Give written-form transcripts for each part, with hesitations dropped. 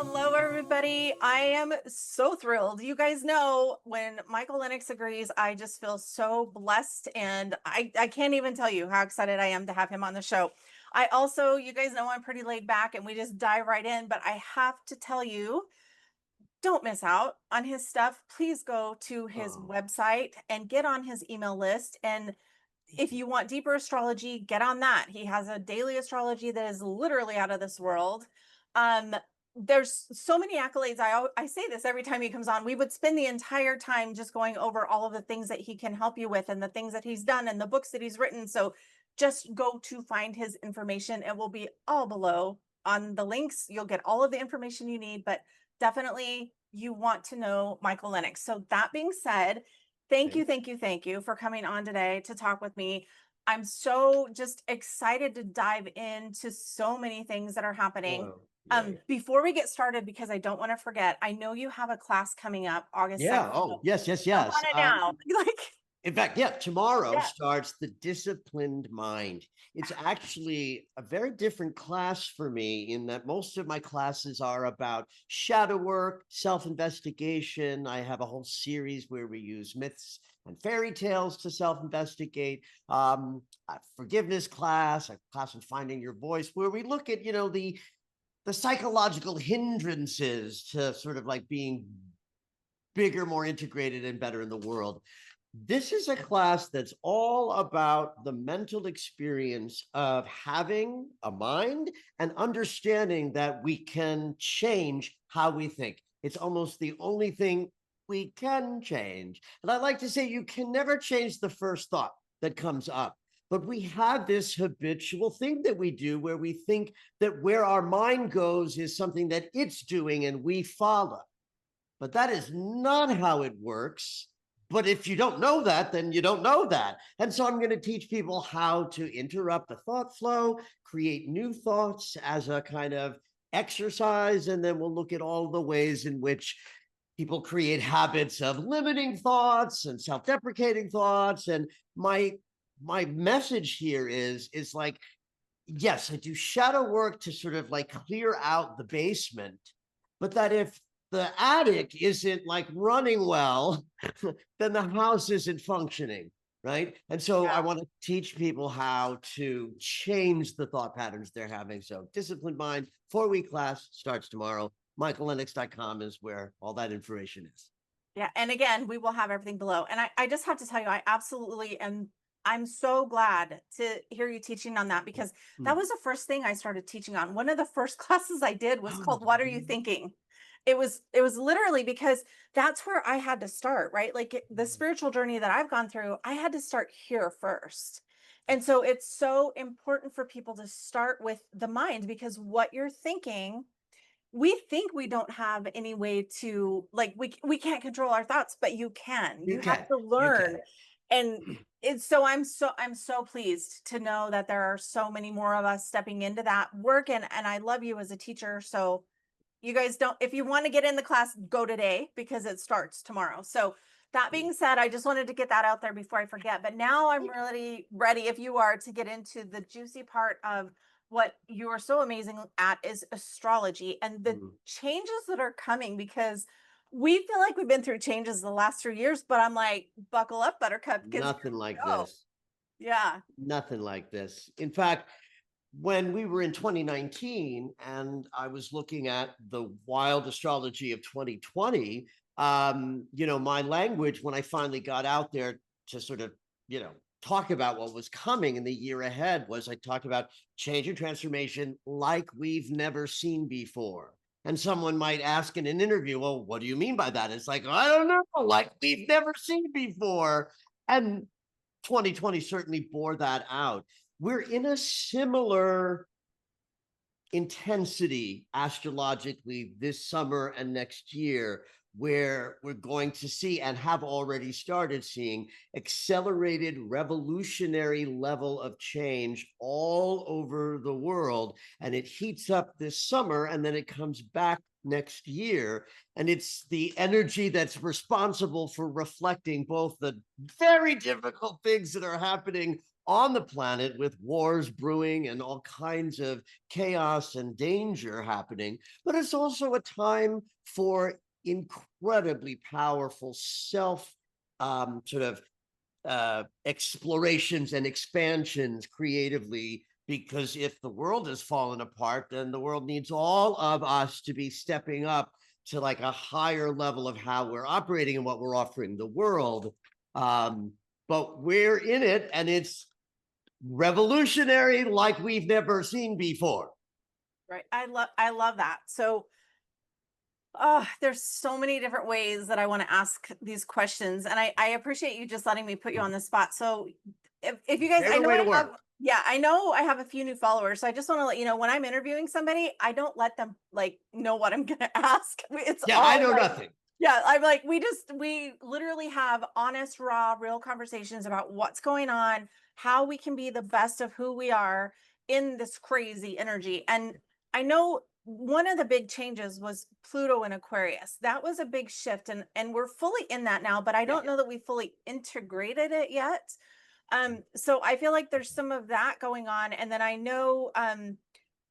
Hello, everybody. I am so thrilled. You guys know when Michael Lennox agrees, I just feel so blessed. And I can't even tell you how excited I am to have him on the show. I also, you guys know I'm pretty laid back and we just dive right in. But I have to tell you, don't miss out on his stuff. Please go to his Oh, website and get on his email list. And if you want deeper astrology, get on that. He has a daily astrology that is literally out of this world. Um, there's so many accolades. I say this every time he comes on. We would spend the entire time just going over all of the things that he can help you with and the things that he's done and the books that he's written. So just go to find his information. It will be all below on the links. You'll get all of the information you need, but definitely you want to know Michael Lennox. So that being said, thank you, okay. thank you, thank you for coming on today to talk with me. I'm so just excited to dive into so many things that are happening. Oh, yeah, yeah. Before we get started, because I don't want to forget, I know you have a class coming up August Yeah. 2nd. Oh, So yes, yes, jump yes. on it now. Like, In fact, yeah, tomorrow yeah. starts the disciplined mind. It's actually a very different class for me in that most of my classes are about shadow work, self-investigation. I have a whole series where we use myths and fairy tales to self-investigate. A forgiveness class, a class on finding your voice, where we look at, the psychological hindrances to sort of like being bigger, more integrated, and better in the world. This is a class that's all about the mental experience of having a mind and understanding that we can change how we think. It's almost the only thing we can change. And I like to say you can never change the first thought that comes up. But we have this habitual thing that we do where we think that where our mind goes is something that it's doing and we follow. But that is not how it works. But if you don't know that, then you don't know that. And so I'm going to teach people how to interrupt the thought flow, create new thoughts as a kind of exercise. And then we'll look at all the ways in which people create habits of limiting thoughts and self-deprecating thoughts. And my message here is like, yes, I do shadow work to sort of like clear out the basement, but that if the attic isn't like running well, then the house isn't functioning, right? And so I Yeah. want to teach people how to change the thought patterns they're having. So Disciplined Mind, 4-week class starts tomorrow. michaellennox.com is where all that information is. Yeah. And again, we will have everything below. And I just have to tell you, I absolutely am. I'm so glad to hear you teaching on that because that Hmm. was the first thing I started teaching on. One of the first classes I did was called What Are You Thinking? It was literally because that's where I had to start, right? Like the spiritual journey that I've gone through, I had to start here first. And so it's so important for people to start with the mind because what you're thinking, we think we don't have any way to like we can't control our thoughts, but you can. You You have can, to you learn. can. And it's so I'm so pleased to know that there are so many more of us stepping into that work and I love you as a teacher. So you guys don't, if you want to get in the class, go today because it starts tomorrow. So that being said, I just wanted to get that out there before I forget. But now I'm really ready, if you are, to get into the juicy part of what you are so amazing at is astrology and the changes that are coming because we feel like we've been through changes the last 3 years, but I'm like, buckle up, Buttercup, because here Nothing like we go. this. Yeah. Nothing like this. In fact, when we were in 2019 and I was looking at the wild astrology of 2020, my language, when I finally got out there to sort of, talk about what was coming in the year ahead, was I talked about change and transformation like we've never seen before. And someone might ask in an interview, well, what do you mean by that? It's like, I don't know, like we've never seen before. And 2020 certainly bore that out. We're in a similar intensity astrologically this summer and next year, where we're going to see and have already started seeing accelerated revolutionary level of change all over the world. And it heats up this summer and then it comes back next year. And it's the energy that's responsible for reflecting both the very difficult things that are happening on the planet with wars brewing and all kinds of chaos and danger happening, but it's also a time for incredibly powerful self sort of explorations and expansions creatively, because if the world has fallen apart, then the world needs all of us to be stepping up to like a higher level of how we're operating and what we're offering the world. But we're in it, and it's revolutionary like we've never seen before. Right. I love that. So there's so many different ways that I want to ask these questions. And I appreciate you just letting me put you on the spot. So if you guys, I know I have, yeah, I know I have a few new followers. So I just want to let you know, when I'm interviewing somebody, I don't let them like know what I'm going to ask. It's Yeah, all I know like, nothing. yeah, I'm like, we literally have honest, raw, real conversations about what's going on, how we can be the best of who we are in this crazy energy. And I know one of the big changes was Pluto in Aquarius. That was a big shift, and we're fully in that now, but I don't know that we fully integrated it yet. So I feel like there's some of that going on. And then I know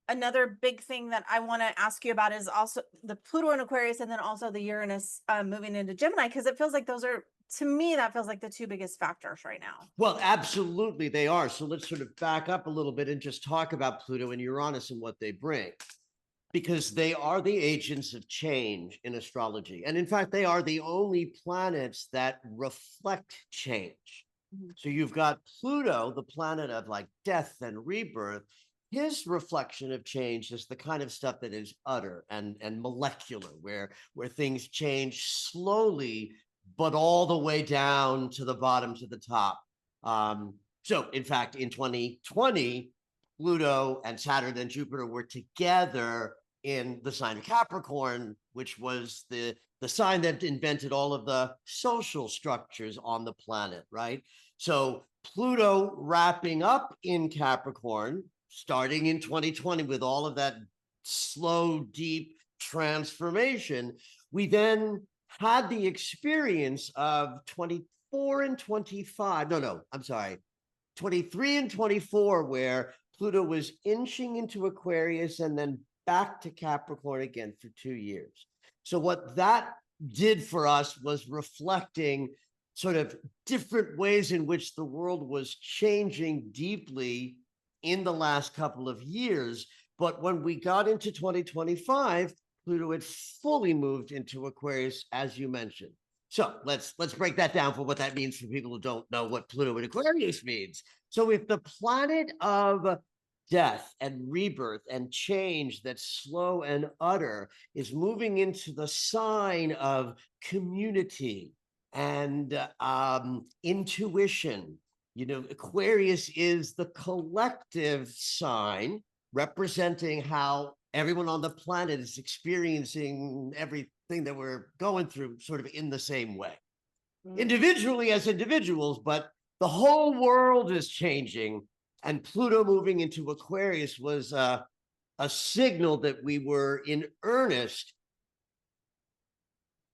another big thing that I want to ask you about is also the Pluto in Aquarius, and then also the Uranus moving into Gemini, because it feels like those are, to me, that feels like the two biggest factors right now. Well, absolutely they are. So let's sort of back up a little bit and just talk about Pluto and Uranus and what they bring, because they are the agents of change in astrology. And in fact, they are the only planets that reflect change. So you've got Pluto, the planet of like death and rebirth. His reflection of change is the kind of stuff that is utter and molecular, where things change slowly, but all the way down to the bottom to the top. So in fact, in 2020, Pluto and Saturn and Jupiter were together in the sign of Capricorn, which was the sign that invented all of the social structures on the planet, right? So Pluto wrapping up in Capricorn, starting in 2020 with all of that slow, deep transformation, we then had the experience of 24 and 25. No, I'm sorry. 23 and 24, where Pluto was inching into Aquarius and then back to Capricorn again for 2 years. So what that did for us was reflecting sort of different ways in which the world was changing deeply in the last couple of years. But when we got into 2025, Pluto had fully moved into Aquarius, as you mentioned. So let's break that down for what that means for people who don't know what Pluto in Aquarius means. So if the planet of death and rebirth and change that's slow and utter is moving into the sign of community and intuition, you know, Aquarius is the collective sign representing how everyone on the planet is experiencing everything that we're going through sort of in the same way, individually as individuals, but the whole world is changing. And Pluto moving into Aquarius was a signal that we were in earnest.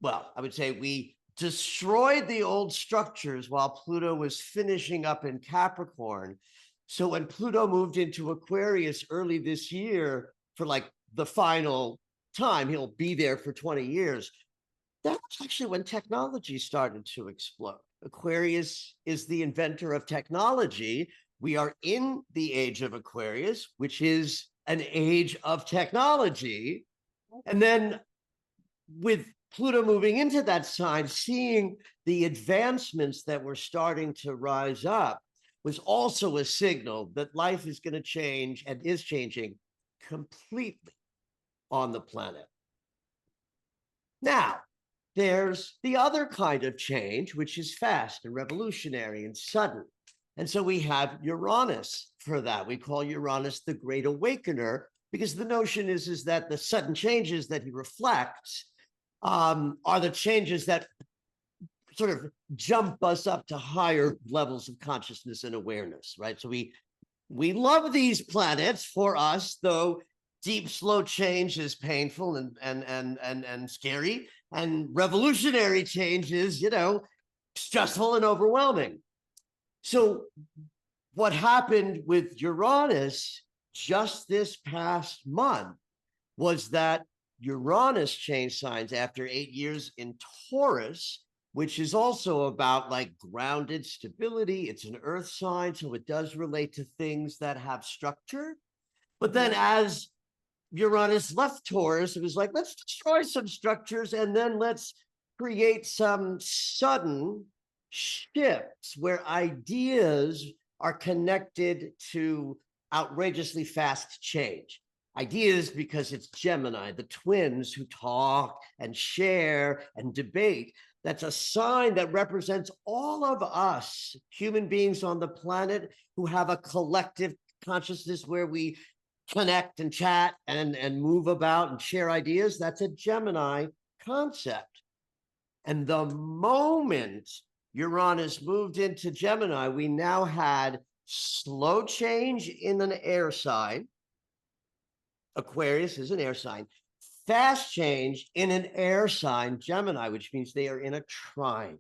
Well, I would say we destroyed the old structures while Pluto was finishing up in Capricorn. So when Pluto moved into Aquarius early this year for like the final time, he'll be there for 20 years. That's actually when technology started to explode. Aquarius is the inventor of technology. We are in the age of Aquarius, which is an age of technology. And then with Pluto moving into that sign, seeing the advancements that were starting to rise up was also a signal that life is going to change and is changing completely on the planet. Now, there's the other kind of change, which is fast and revolutionary and sudden. And so we have Uranus for that. We call Uranus the Great Awakener, because the notion is that the sudden changes that he reflects are the changes that sort of jump us up to higher levels of consciousness and awareness, right? So we love these planets for us, though deep, slow change is painful and scary, and revolutionary change is, you know, stressful and overwhelming. So what happened with Uranus just this past month was that Uranus changed signs after 8 years in Taurus, which is also about like grounded stability. It's an earth sign, so it does relate to things that have structure. But then as Uranus left Taurus, it was like, let's destroy some structures and then let's create some sudden shifts where ideas are connected to outrageously fast change. Ideas because it's Gemini, the twins who talk and share and debate. That's a sign that represents all of us human beings on the planet who have a collective consciousness where we connect and chat and move about and share ideas. That's a Gemini concept. And the moment Uranus moved into Gemini, we now had slow change in an air sign. Aquarius is an air sign. Fast change in an air sign, Gemini, which means they are in a trine.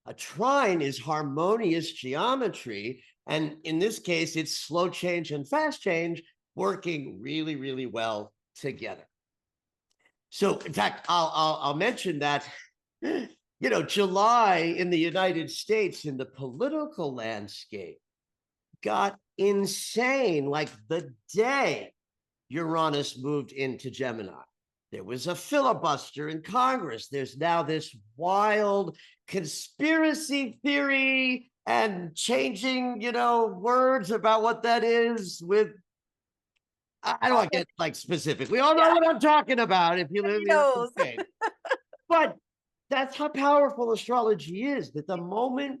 A trine is harmonious geometry. And in this case, it's slow change and fast change working really, really well together. So in fact, I'll mention that, July in the United States in the political landscape got insane, like the day Uranus moved into Gemini. There was a filibuster in Congress. There's now this wild conspiracy theory and changing, words about what that is with, I don't want to get like specific. We all know what I'm talking about if you live in the States. But that's how powerful astrology is, that the moment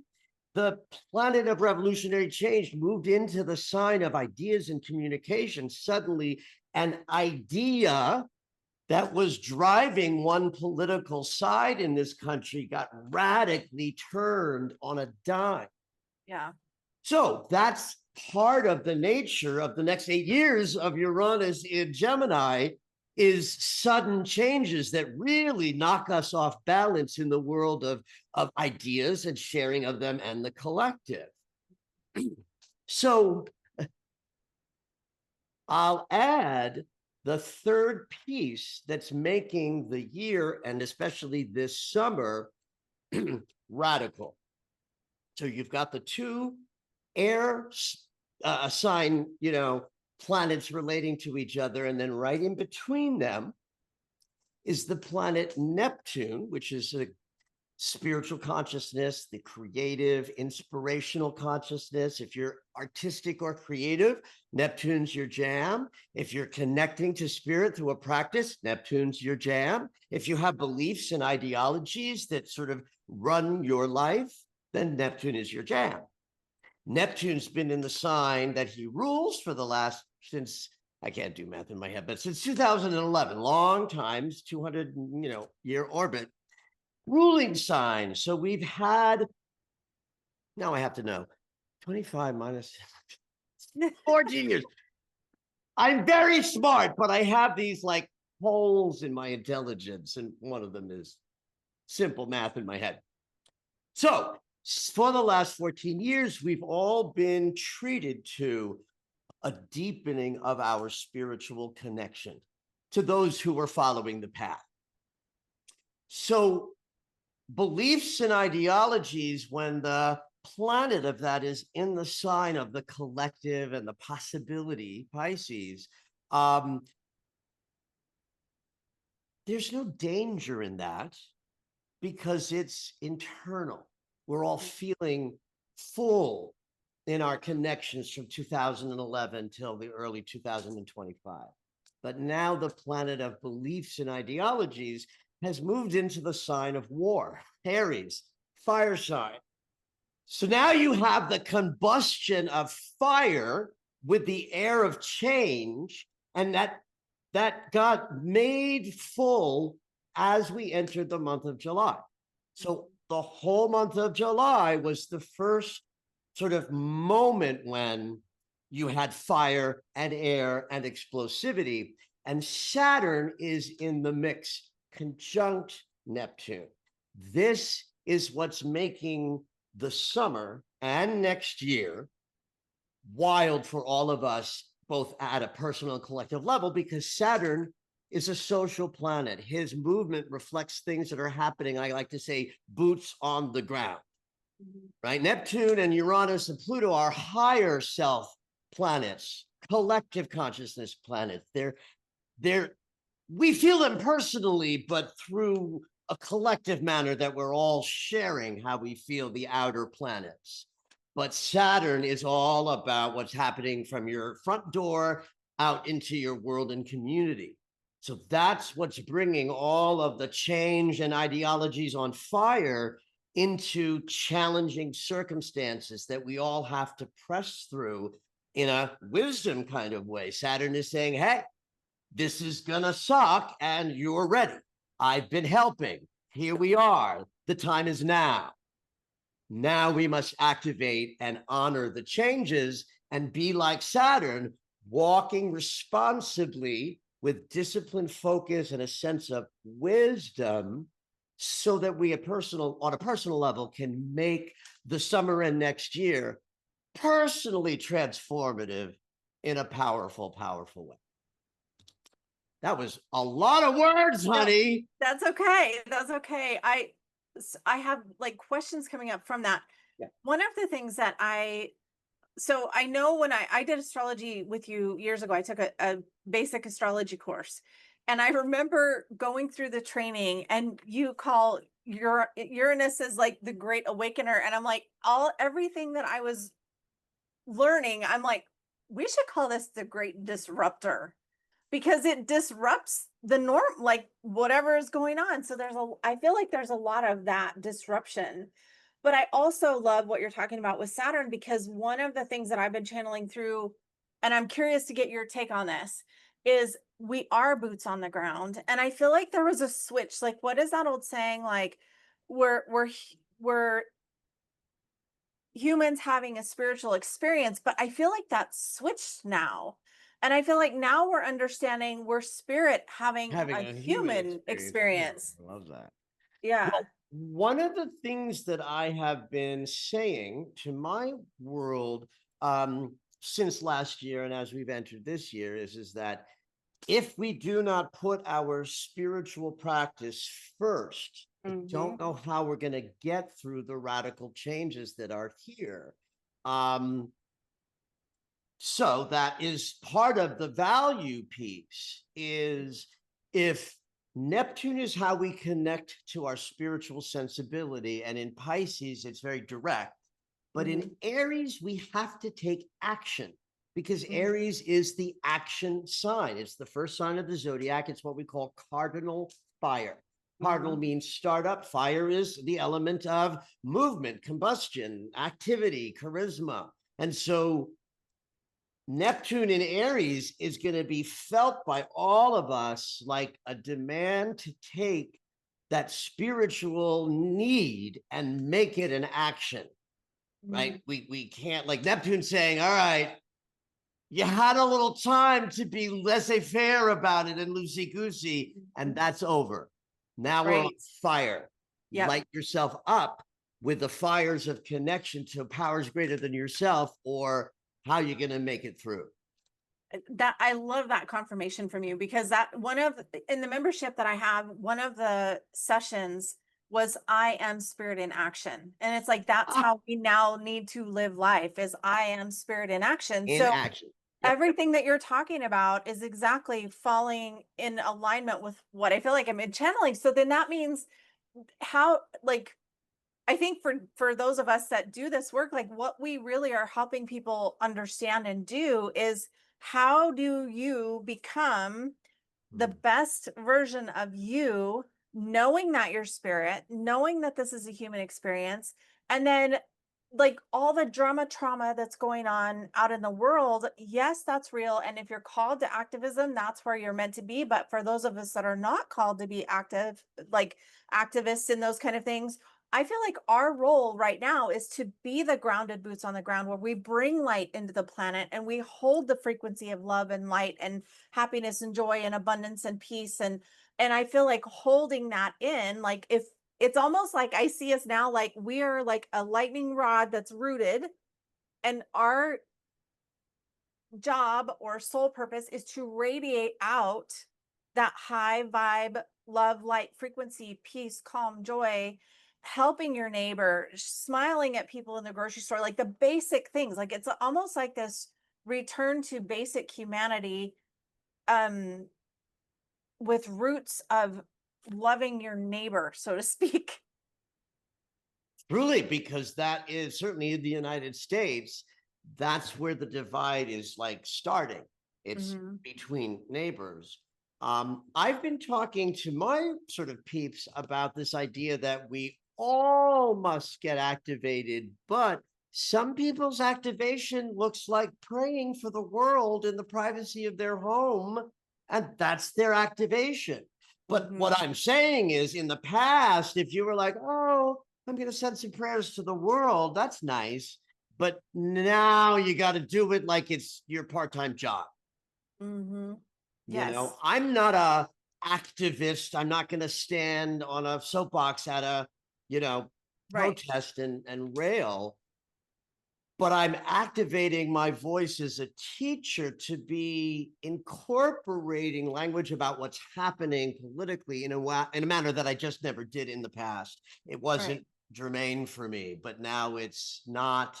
the planet of revolutionary change moved into the sign of ideas and communication, suddenly an idea that was driving one political side in this country got radically turned on a dime. Yeah. So that's part of the nature of the next 8 years of Uranus in Gemini, is sudden changes that really knock us off balance in the world of ideas and sharing of them and the collective. So I'll add the third piece that's making the year, and especially this summer, radical. So you've got the two air sign, planets relating to each other, and then right in between them is the planet Neptune, which is a spiritual consciousness, the creative, inspirational consciousness. If you're artistic or creative, Neptune's your jam. If you're connecting to spirit through a practice, Neptune's your jam. If you have beliefs and ideologies that sort of run your life, then Neptune is your jam. Neptune's been in the sign that he rules for the last, since, I can't do math in my head, but since 2011, long times, 200, year orbit, ruling sign. So we've had, now I have to know, 25 minus 14 years. I'm very smart, but I have these like holes in my intelligence, and one of them is simple math in my head. So for the last 14 years, we've all been treated to a deepening of our spiritual connection to those who were following the path. So beliefs and ideologies, when the planet of that is in the sign of the collective and the possibility, Pisces, there's no danger in that because it's internal. We're all feeling full in our connections from 2011 till the early 2025. But now the planet of beliefs and ideologies has moved into the sign of war, Aries, fire sign. So now you have the combustion of fire with the air of change, and that got made full as we entered the month of July. So the whole month of July was the first sort of moment when you had fire and air and explosivity, and Saturn is in the mix, conjunct Neptune. This is what's making the summer and next year wild for all of us, both at a personal and collective level, because Saturn is a social planet. His movement reflects things that are happening. I like to say boots on the ground, right? Neptune and Uranus and Pluto are higher self planets, collective consciousness planets. We feel them personally, but through a collective manner that we're all sharing how we feel the outer planets. But Saturn is all about what's happening from your front door out into your world and community. So that's what's bringing all of the change and ideologies on fire into challenging circumstances that we all have to press through in a wisdom kind of way. Saturn is saying, hey, this is gonna suck and you're ready. I've been helping. Here we are. The time is now. Now we must activate and honor the changes and be like Saturn, walking responsibly with discipline, focus, and a sense of wisdom, so that we on a personal level can make the summer and next year personally transformative in a powerful, powerful way. That was a lot of words, honey. That's okay. That's okay. I have like questions coming up from that. Yeah. One of the things that so I know when I did astrology with you years ago, I took a basic astrology course, and I remember going through the training, and you call Uranus as like the great awakener. And I'm like, everything that I was learning, I'm like, we should call this the great disruptor, because it disrupts the norm, like whatever is going on. So I feel like there's a lot of that disruption. But I also love what you're talking about with Saturn, because one of the things that I've been channeling through, and I'm curious to get your take on this, is we are boots on the ground. And I feel like there was a switch. Like, what is that old saying? Like, we're humans having a spiritual experience, but I feel like that's switched now. And I feel like now we're understanding we're spirit having a human experience. I love that. Yeah. Well, one of the things that I have been saying to my world since last year and as we've entered this year is that if we do not put our spiritual practice first, I don't know how we're going to get through the radical changes that are here. So that is part of the value piece, is if Neptune is how we connect to our spiritual sensibility, and in Pisces, it's very direct. But in Aries, we have to take action, because Aries is the action sign. It's the first sign of the zodiac. It's what we call cardinal fire. Cardinal means startup. Fire is the element of movement, combustion, activity, charisma. And so Neptune in Aries is going to be felt by all of us like a demand to take that spiritual need and make it an action, right? We can't, like Neptune saying, all right, you had a little time to be laissez-faire about it and loosey-goosey, and that's over. Now we're on fire. Yep. Light yourself up with the fires of connection to powers greater than yourself, or how you're going to make it through. That I love that confirmation from you, because that in the membership that I have, one of the sessions was I am spirit in action. And it's like, that's how we now need to live life, is I am spirit in action. In action. Yep. Everything that you're talking about is exactly falling in alignment with what I feel like I'm channeling. So then that means how, like, I think for those of us that do this work, like what we really are helping people understand and do is, how do you become the best version of you, knowing that you're spirit, knowing that this is a human experience, and then like all the trauma that's going on out in the world, yes, that's real. And if you're called to activism, that's where you're meant to be. But for those of us that are not called to be active, like activists and those kind of things, I feel like our role right now is to be the grounded boots on the ground, where we bring light into the planet and we hold the frequency of love and light and happiness and joy and abundance and peace. And I feel like holding that in, like, if it's almost like I see us now, like we are like a lightning rod that's rooted, and our job or soul purpose is to radiate out that high vibe, love, light, frequency, peace, calm, joy, helping your neighbor, smiling at people in the grocery store, like the basic things. Like it's almost like this return to basic humanity, um, with roots of loving your neighbor, so to speak. Truly, because that is certainly in the United States, that's where the divide is like starting. It's between neighbors. I've been talking to my sort of peeps about this idea that we all must get activated, but some people's activation looks like praying for the world in the privacy of their home, and that's their activation. But what I'm saying is, in the past, if you were like, oh, I'm going to send some prayers to the world, that's nice. But now you got to do it like it's your part-time job. You know, I'm not a activist. I'm not going to stand on a soapbox at a, protest and rail. But I'm activating my voice as a teacher to be incorporating language about what's happening politically in a manner that I just never did in the past. It wasn't germane for me, but now it's not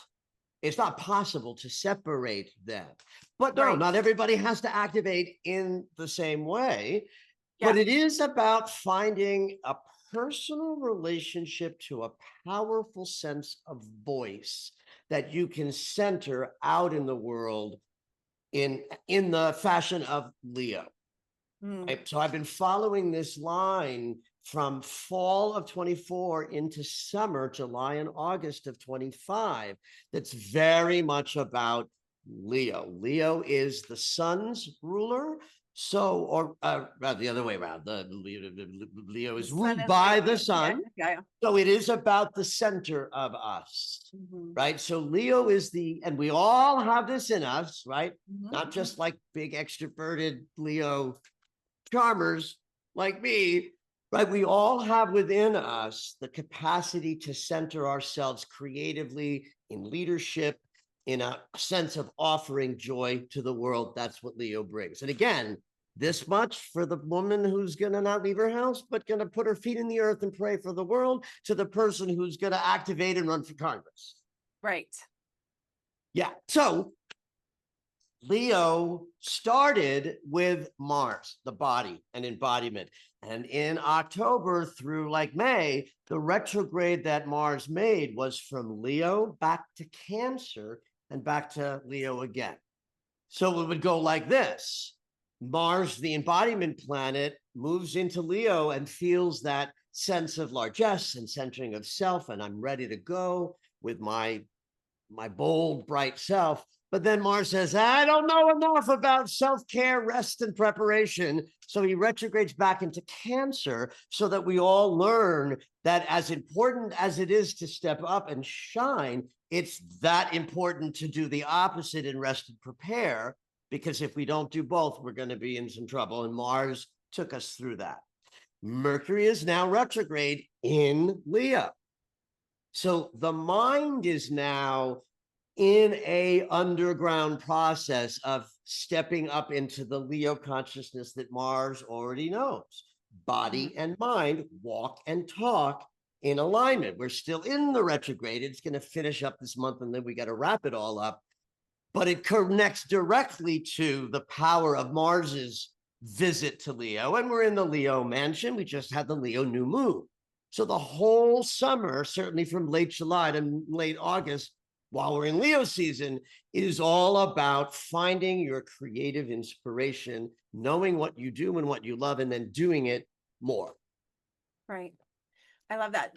possible to separate them. But no, not everybody has to activate in the same way. But it is about finding a personal relationship to a powerful sense of voice that you can center out in the world in the fashion of Leo. Right? So I've been following this line from fall of 24 into summer, July and August of 25. That's very much about Leo. Leo is the sun's ruler. So, or rather the other way around, the Leo is ruled by the sun. So it is about the center of us, right? So Leo is and we all have this in us, right? Not just like big extroverted Leo charmers like me, right? We all have within us the capacity to center ourselves creatively in leadership, in a sense of offering joy to the world. That's what Leo brings. And again, this much for the woman who's going to not leave her house, but going to put her feet in the earth and pray for the world, to the person who's going to activate and run for Congress. Right. Yeah. So Leo started with Mars, the body and embodiment. And in October through like May, the retrograde that Mars made was from Leo back to Cancer and back to Leo again. So it would go like this. Mars, the embodiment planet, moves into Leo and feels that sense of largesse and centering of self. And I'm ready to go with my bold, bright self. But then Mars says, I don't know enough about self-care, rest, and preparation. So he retrogrades back into Cancer so that we all learn that as important as it is to step up and shine, it's that important to do the opposite and rest and prepare. Because if we don't do both, we're going to be in some trouble. And Mars took us through that. Mercury is now retrograde in Leo. So the mind is now in a underground process of stepping up into the Leo consciousness that Mars already knows. Body and mind walk and talk in alignment. We're still in the retrograde. It's going to finish up this month, and then we got to wrap it all up. But it connects directly to the power of Mars's visit to Leo. And we're in the Leo mansion. We just had the Leo new moon. So the whole summer, certainly from late July to late August, while we're in Leo season, is all about finding your creative inspiration, knowing what you do and what you love, and then doing it more. Right. I love that.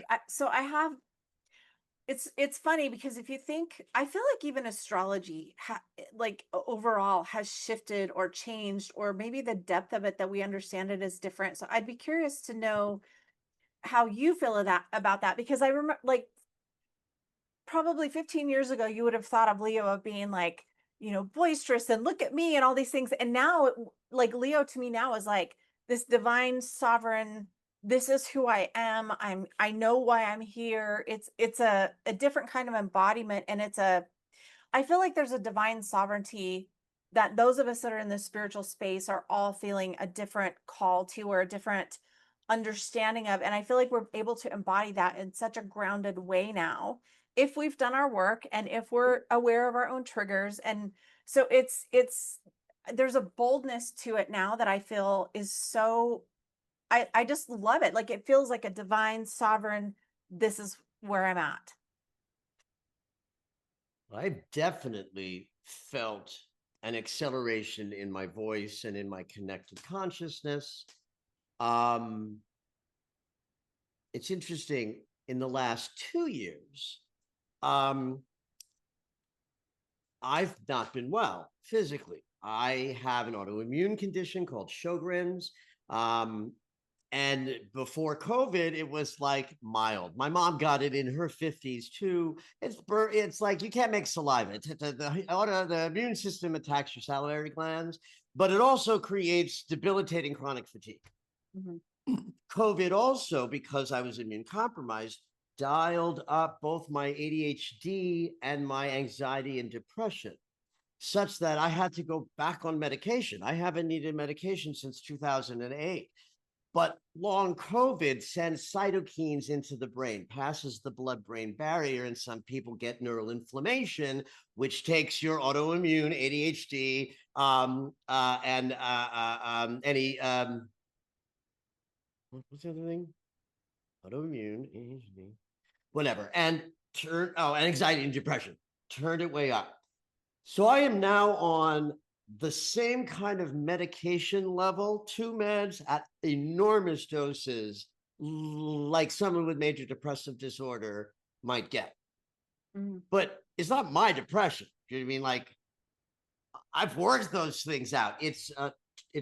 It's funny because if you think, I feel like even astrology like overall has shifted or changed, or maybe the depth of it that we understand it is different. So I'd be curious to know how you feel about that, because I remember like probably 15 years ago, you would have thought of Leo of being like, boisterous and look at me and all these things. And now like Leo to me now is like this divine sovereign, this is who I am. I know why I'm here. It's a different kind of embodiment. And I feel like there's a divine sovereignty that those of us that are in the spiritual space are all feeling a different call to, or a different understanding of. And I feel like we're able to embody that in such a grounded way now, if we've done our work and if we're aware of our own triggers. And so there's a boldness to it now that I feel is so, I just love it. Like, it feels like a divine sovereign, this is where I'm at. I've definitely felt an acceleration in my voice and in my connected consciousness. It's interesting, in the last 2 years, I've not been well physically. I have an autoimmune condition called Sjogren's. And before COVID, it was like mild. My mom got it in her 50s too. It's like you can't make saliva. The immune system attacks your salivary glands, but it also creates debilitating chronic fatigue. Mm-hmm. COVID also, because I was immune compromised, dialed up both my ADHD and my anxiety and depression, such that I had to go back on medication. I haven't needed medication since 2008. But long COVID sends cytokines into the brain, passes the blood-brain barrier, and some people get neural inflammation, which takes your autoimmune, ADHD, what's the other thing? Autoimmune, ADHD, whatever, and anxiety and depression, turned it way up. So I am now on the same kind of medication level, 2 meds at enormous doses, like someone with major depressive disorder might get. Mm-hmm. But it's not my depression. You know what I mean? Like, I've worked those things out. It's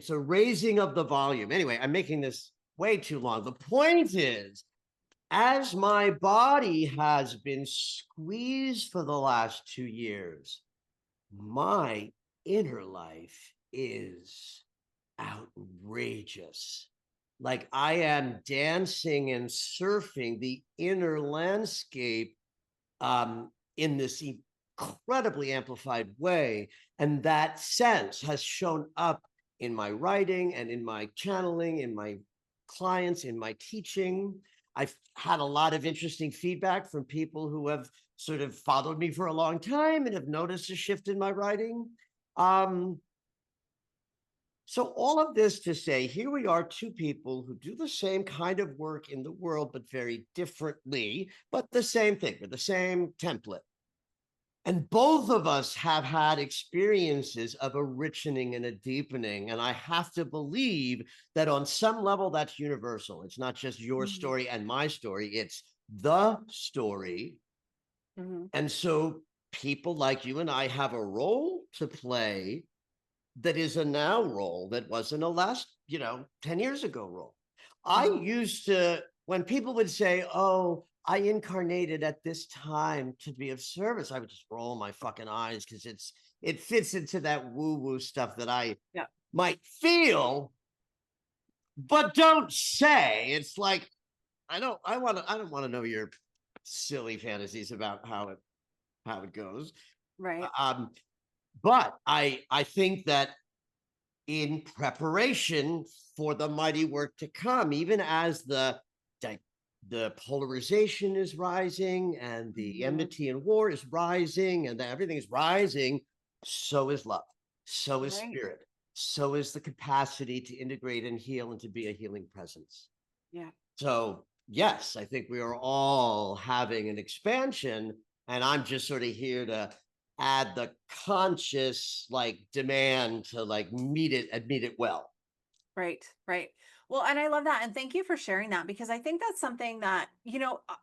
a raising of the volume. Anyway, I'm making this way too long. The point is, as my body has been squeezed for the last 2 years, my inner life is outrageous. Like, I am dancing and surfing the inner landscape in this incredibly amplified way. And that sense has shown up in my writing and in my channeling, in my clients, in my teaching. I've had a lot of interesting feedback from people who have sort of followed me for a long time and have noticed a shift in my writing. So all of this to say, here we are, 2 people who do the same kind of work in the world, but very differently, but the same thing, with the same template. And both of us have had experiences of a richening and a deepening. And I have to believe that on some level, that's universal. It's not just your story and my story, it's the story. Mm-hmm. And so people like you and I have a role to play that is a now role that wasn't a last, 10 years ago role. Mm-hmm. I used to, when people would say, oh, I incarnated at this time to be of service, I would just roll my fucking eyes, because it fits into that woo-woo stuff that I might feel, but don't say. It's like, I don't want to know your silly fantasies about how it goes. Right. But I think that in preparation for the mighty work to come, even as the polarization is rising and the enmity and war is rising and everything is rising, so is love, so is spirit, so is the capacity to integrate and heal and to be a healing presence. Yeah. So yes, I think we are all having an expansion, and I'm just sort of here to add the conscious demand to meet it well. Right. Well, and I love that. And thank you for sharing that, because I think that's something that,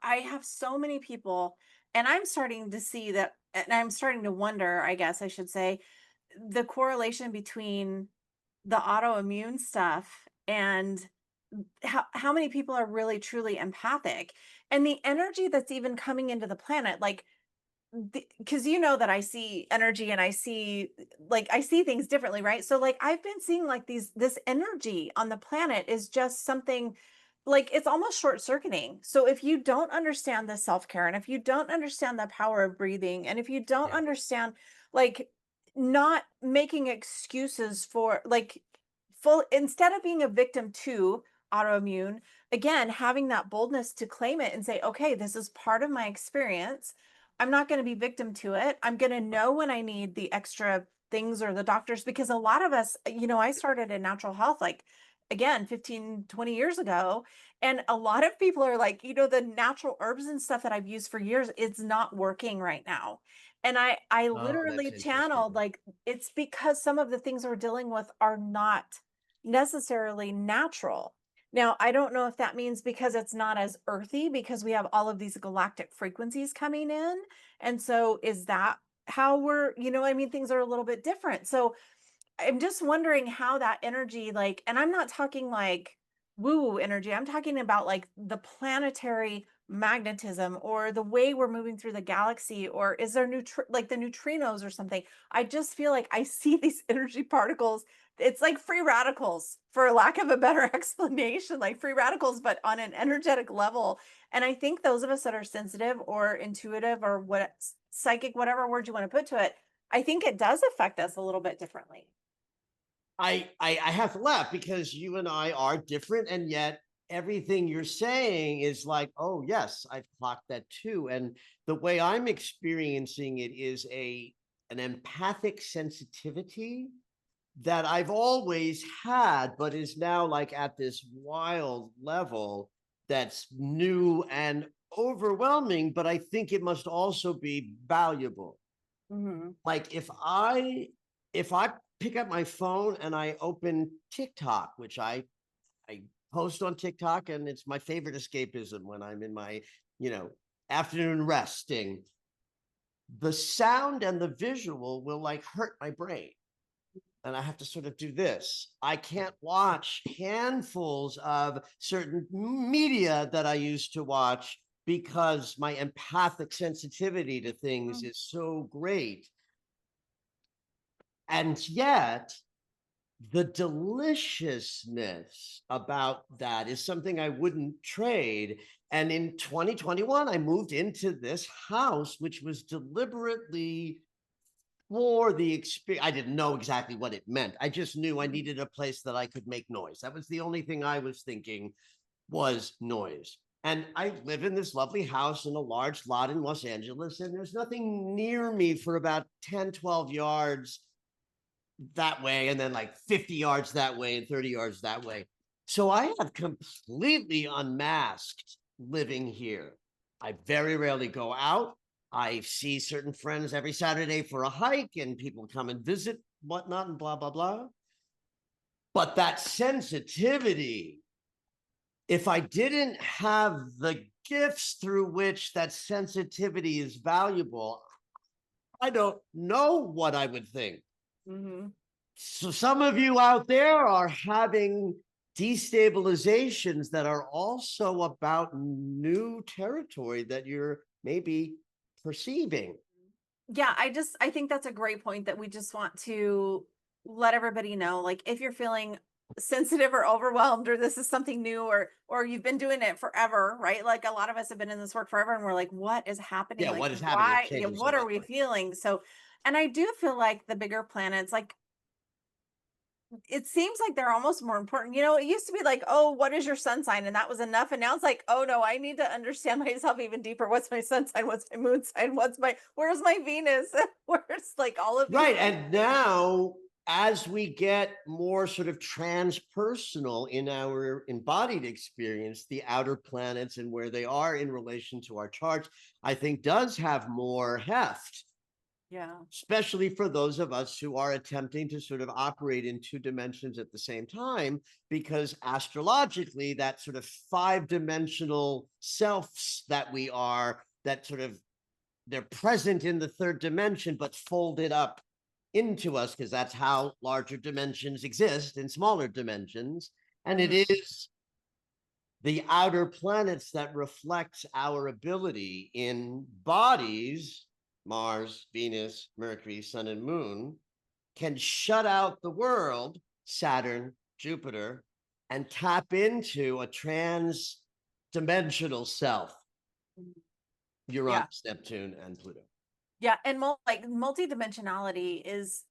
I have so many people, and I'm starting to see that, and I'm starting to wonder, I guess I should say, the correlation between the autoimmune stuff and how many people are really truly empathic, and the energy that's even coming into the planet. Because that I see energy, and I see things differently, right? So I've been seeing this energy on the planet is just something, it's almost short-circuiting. So if you don't understand the self-care, and if you don't understand the power of breathing, and if you don't understand not making excuses for like full, instead of being a victim to autoimmune, again, having that boldness to claim it and say, okay, this is part of my experience. I'm not going to be victim to it. I'm going to know when I need the extra things or the doctors, because a lot of us, I started in natural health, like again, 15, 20 years ago. And a lot of people are like, the natural herbs and stuff that I've used for years, it's not working right now. And I Oh, that's literally interesting. channeled like, it's because some of the things we're dealing with are not necessarily natural. Now, I don't know if that means because it's not as earthy, because we have all of these galactic frequencies coming in. And so is that how we're, I mean, things are a little bit different. So I'm just wondering how that energy, like, and I'm not talking like woo-woo energy. I'm talking about like the planetary magnetism or the way we're moving through the galaxy, or is there like the neutrinos or something? I just feel like I see these energy particles. It's like free radicals, for lack of a better explanation, like free radicals, but on an energetic level. And I think those of us that are sensitive or intuitive or what psychic, whatever word you want to put to it, I think it does affect us a little bit differently. I have to laugh because you and I are different, and yet everything you're saying is like, oh yes, I've clocked that too. And the way I'm experiencing it is an empathic sensitivity that I've always had, but is now like at this wild level that's new and overwhelming, but I think it must also be valuable. Mm-hmm. Like if I pick up my phone and I open TikTok, which I post on TikTok, and it's my favorite escapism when I'm in my, you know, afternoon resting. The sound and the visual will like hurt my brain. And I have to sort of do this. I can't watch handfuls of certain media that I used to watch because my empathic sensitivity to things is so great. And yet, the deliciousness about that is something I wouldn't trade. And in 2021, I moved into this house, which was deliberately for the experience. I didn't know exactly what it meant. I just knew I needed a place that I could make noise. That was the only thing I was thinking was noise. And I live in this lovely house in a large lot in Los Angeles, and there's nothing near me for about 10, 12 yards that way, and then like 50 yards that way and 30 yards that way. So I have completely unmasked living here. I very rarely go out. I see certain friends every Saturday for a hike, and people come and visit, whatnot, and blah, blah, blah. But that sensitivity, if I didn't have the gifts through which that sensitivity is valuable, I don't know what I would think. Mm-hmm. So some of you out there are having destabilizations that are also about new territory that you're maybe perceiving. Yeah, I think that's a great point, that we just want to let everybody know, like if you're feeling sensitive or overwhelmed, or this is something new, or you've been doing it forever, right? Like a lot of us have been in this work forever and we're like, what is happening? Yeah, Like what is happening? It's why, yeah, changing so what are much. we feeling? So, and I do feel like the bigger planets, like it seems like they're almost more important. It used to be like, oh, what is your sun sign? And that was enough. And now it's like, oh no, I need to understand myself even deeper. What's my sun sign? What's my moon sign? Where's my Venus? Where's like all of these Right. things? And now, as we get more sort of transpersonal in our embodied experience, the outer planets and where they are in relation to our charts, I think does have more heft, Yeah. especially for those of us who are attempting to sort of operate in two dimensions at the same time, because astrologically, that sort of five-dimensional selves that we are, that sort of they're present in the third dimension, but folded up into us, because that's how larger dimensions exist in smaller dimensions. And it is the outer planets that reflects our ability in bodies, Mars, Venus, Mercury, Sun, and Moon, can shut out the world, Saturn, Jupiter, and tap into a trans-dimensional self, Yeah. Uranus, Neptune, and Pluto. Yeah. And like multidimensionality is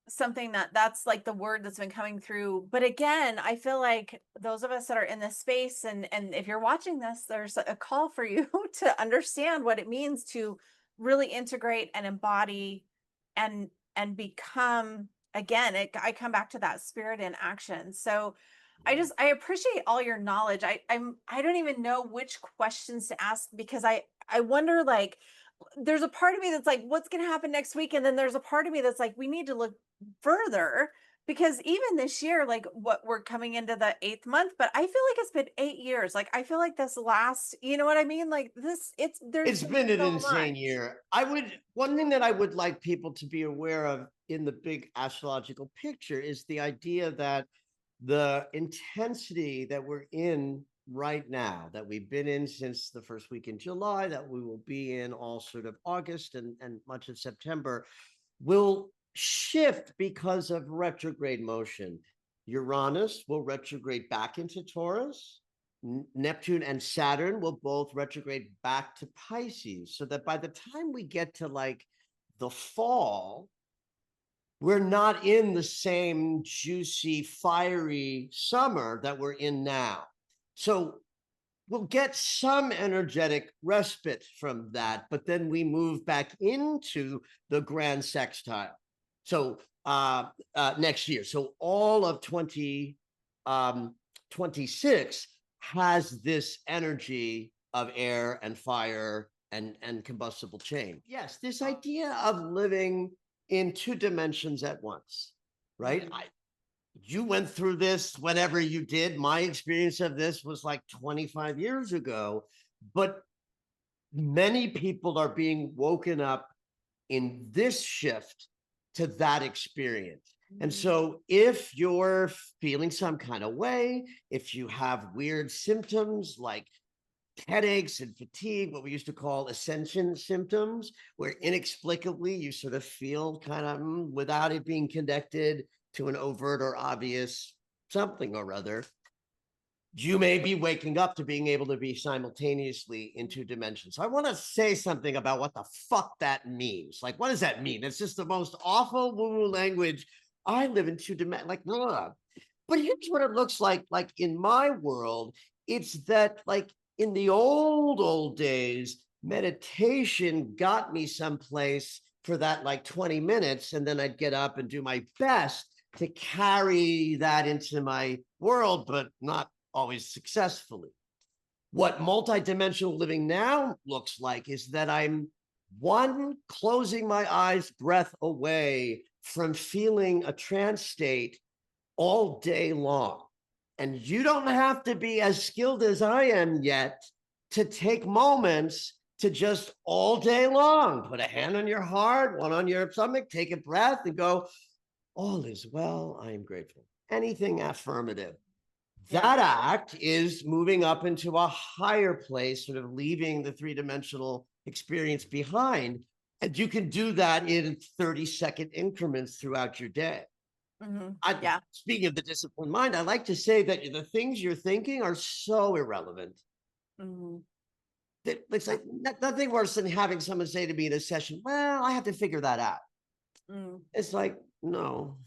something that's like the word that's been coming through. But again, I feel like those of us that are in this space, and if you're watching this, there's a call for you to understand what it means to really integrate and embody and become, again, I come back to that spirit in action. So I appreciate all your knowledge. I don't even know which questions to ask, because I wonder, like, there's a part of me that's like, what's going to happen next week? And then there's a part of me that's like, we need to look further, because even this year, like, what, we're coming into the 8th month, but I feel like it's been 8 years. Like, I feel like this last, you know what I mean? Like this, there's It's been an so insane much. year. One thing that I would like people to be aware of in the big astrological picture is the idea that the intensity that we're in right now, that we've been in since the first week in July, that we will be in all sort of August and much of September, will shift because of retrograde motion. Uranus will retrograde back into Taurus. Neptune and Saturn will both retrograde back to Pisces, so that by the time we get to like the fall, we're not in the same juicy, fiery summer that we're in now. So we'll get some energetic respite from that, but then we move back into the grand sextile. So next year, so all of 2026 has this energy of air and fire and combustible chain. Yes, this idea of living in 2 dimensions at once, right? You went through this whenever you did. My experience of this was like 25 years ago, but many people are being woken up in this shift to that experience. And so if you're feeling some kind of way, if you have weird symptoms like headaches and fatigue, what we used to call ascension symptoms, where inexplicably you sort of feel kind of without it being connected to an overt or obvious something or other, you may be waking up to being able to be simultaneously in 2 dimensions. So I want to say something about what the fuck that means. Like, what does that mean? It's just the most awful woo-woo language. I live in 2 dimensions, like, ugh. But here's what it looks like in my world. It's that, like, in the old days, meditation got me someplace for that like 20 minutes, and then I'd get up and do my best to carry that into my world, but not always successfully. What multidimensional living now looks like is that I'm closing my eyes breath away from feeling a trance state all day long. And you don't have to be as skilled as I am yet to take moments to just all day long put a hand on your heart, one on your stomach, take a breath and go, all is well, I am grateful. Anything affirmative. That act is moving up into a higher place, sort of leaving the 3-dimensional experience behind. And you can do that in 30-second increments throughout your day. Speaking of the disciplined mind, I like to say that the things you're thinking are so irrelevant. It's like nothing worse than having someone say to me in a session, well, I have to figure that out. It's like, no,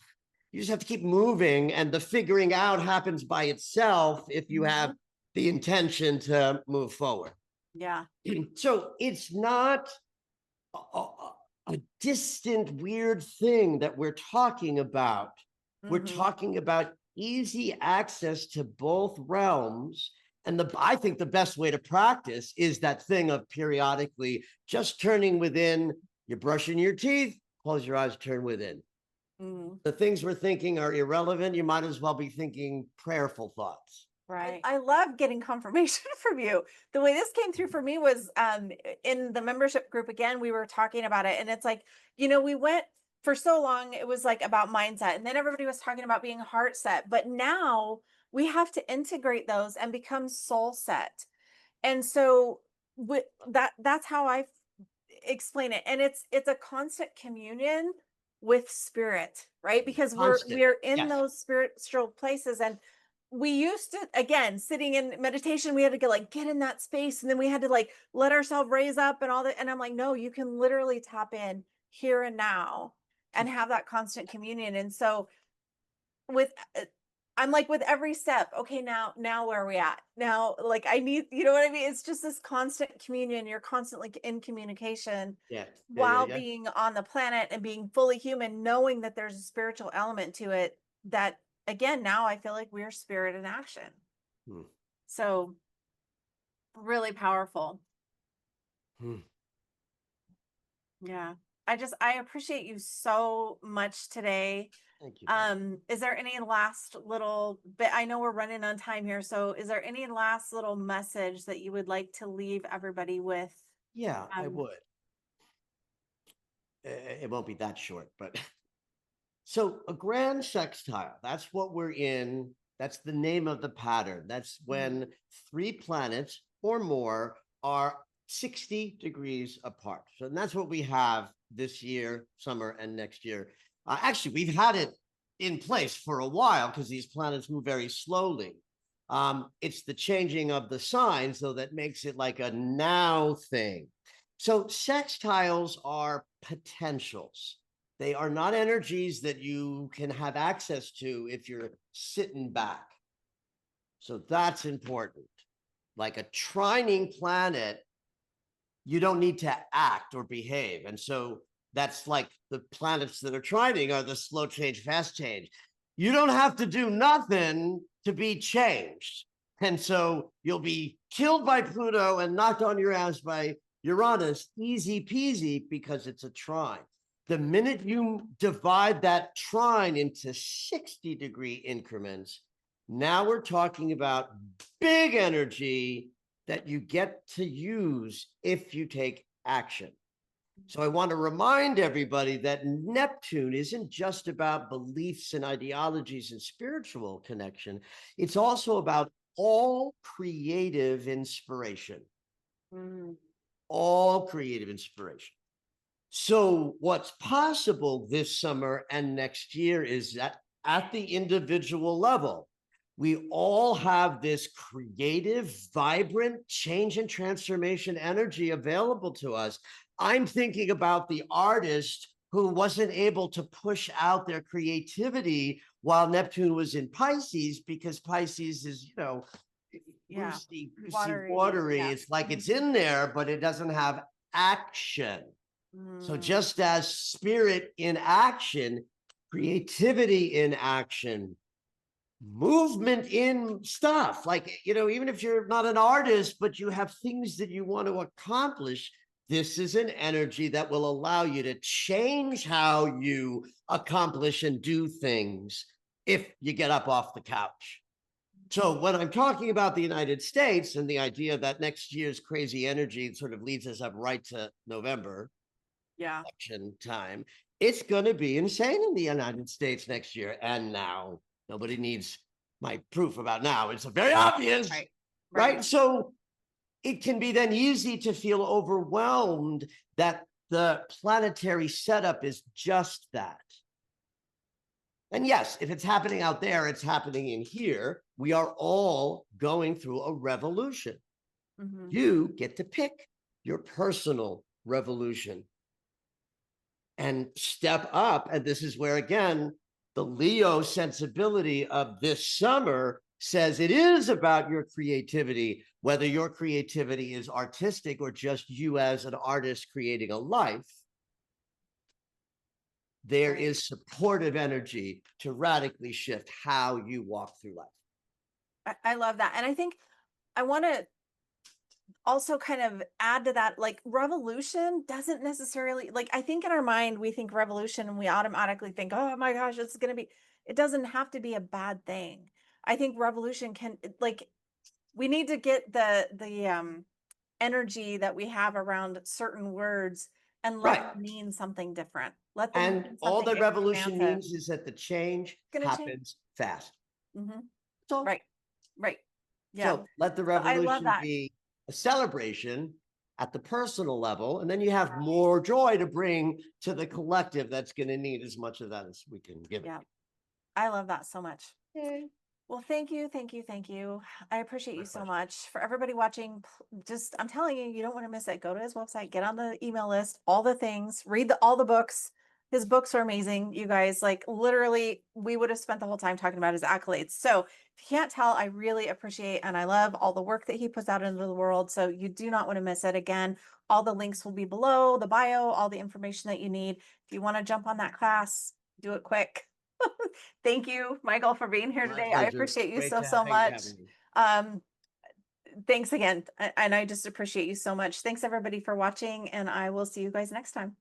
you just have to keep moving, and the figuring out happens by itself if you have the intention to move forward. So it's not a distant, weird thing that we're talking about. We're talking about easy access to both realms. And I think the best way to practice is that thing of periodically just turning within. You're brushing your teeth, close your eyes, turn within. The things we're thinking are irrelevant. You might as well be thinking prayerful thoughts. Right. I love getting confirmation from you. The way this came through for me was in the membership group. Again, we were talking about it, and it's like, we went for so long, it was like about mindset, and then everybody was talking about being heart set, but now we have to integrate those and become soul set. And so that's how I explain it. And it's a constant communion with spirit, right? Because we're in those spiritual places. And we used to, again, sitting in meditation, we had to get in that space, and then we had to like let ourselves raise up and all that. And I'm like, no, you can literally tap in here and now and have that constant communion. And so with I'm like, with every step, okay, now where are we at now? Like, I need, you know what I mean? It's just this constant communion. You're constantly in communication Yeah. while being on the planet and being fully human, knowing that there's a spiritual element to it. That, again, now I feel like we're spirit in action. So really powerful. Yeah. I appreciate you so much today. Thank you. Is there any last little bit? I know we're running on time here. So is there any last little message that you would like to leave everybody with? Yeah, I would. It won't be that short, but so a grand sextile, that's what we're in. That's the name of the pattern. That's when 3 planets or more are 60 degrees apart. So that's what we have this year, summer, and next year. Actually, we've had it in place for a while because these planets move very slowly. It's the changing of the signs, so that makes it like a now thing. So sextiles are potentials. They are not energies that you can have access to if you're sitting back. So that's important. Like a trining planet, you don't need to act or behave. And so that's like the planets that are trining are the slow change, fast change. You don't have to do nothing to be changed. And so you'll be killed by Pluto and knocked on your ass by Uranus, easy peasy, because it's a trine. The minute you divide that trine into 60-degree increments, now we're talking about big energy that you get to use if you take action. So I want to remind everybody that Neptune isn't just about beliefs and ideologies and spiritual connection. It's also about all creative inspiration. All creative inspiration. So what's possible this summer and next year is that at the individual level, we all have this creative, vibrant change and transformation energy available to us. I'm thinking about the artist who wasn't able to push out their creativity while Neptune was in Pisces, because Pisces is, you know, boosty, watery. Yeah. It's like it's in there, but it doesn't have action. So just as spirit in action, creativity in action, movement in stuff, like, you know, even if you're not an artist, but you have things that you want to accomplish, this is an energy that will allow you to change how you accomplish and do things if you get up off the couch. So when I'm talking about the United States and the idea that next year's crazy energy sort of leads us up right to November, election time, it's going to be insane in the United States next year. And now nobody needs my proof about now. It's very obvious, right? So it can be then easy to feel overwhelmed that the planetary setup is just that. And yes, if it's happening out there, it's happening in here. We are all going through a revolution. You get to pick your personal revolution and step up. And this is where, again, the Leo sensibility of this summer says it is about your creativity, whether your creativity is artistic or just you as an artist creating a life. There is supportive energy to radically shift how you walk through life. I love that. And I think I want to also kind of add to that, like, revolution doesn't necessarily, like, I think in our mind, we think revolution and we automatically think, oh my gosh, it's going to be, it doesn't have to be a bad thing. I think revolution can, like, we need to get the energy that we have around certain words and let them mean something different. Let them. And all the revolution means is that the change happens fast. So, right. Yeah. So let the revolution be a celebration at the personal level, and then you have more joy to bring to the collective that's going to need as much of that as we can give it. I love that so much. Well, thank you. I appreciate you so much. For everybody watching, just, I'm telling you, you don't want to miss it. Go to his website, get on the email list, all the things, read all the books. His books are amazing, you guys. Like literally, we would have spent the whole time talking about his accolades. So if you can't tell, I really appreciate and I love all the work that he puts out into the world. So you do not want to miss it. Again, all the links will be below the bio, all the information that you need. If you want to jump on that class, do it quick. Thank you, Michael, for being here My today. I pleasure. appreciate you Great so, to so hang much. having you. Thanks again. And I just appreciate you so much. Thanks everybody for watching, and I will see you guys next time.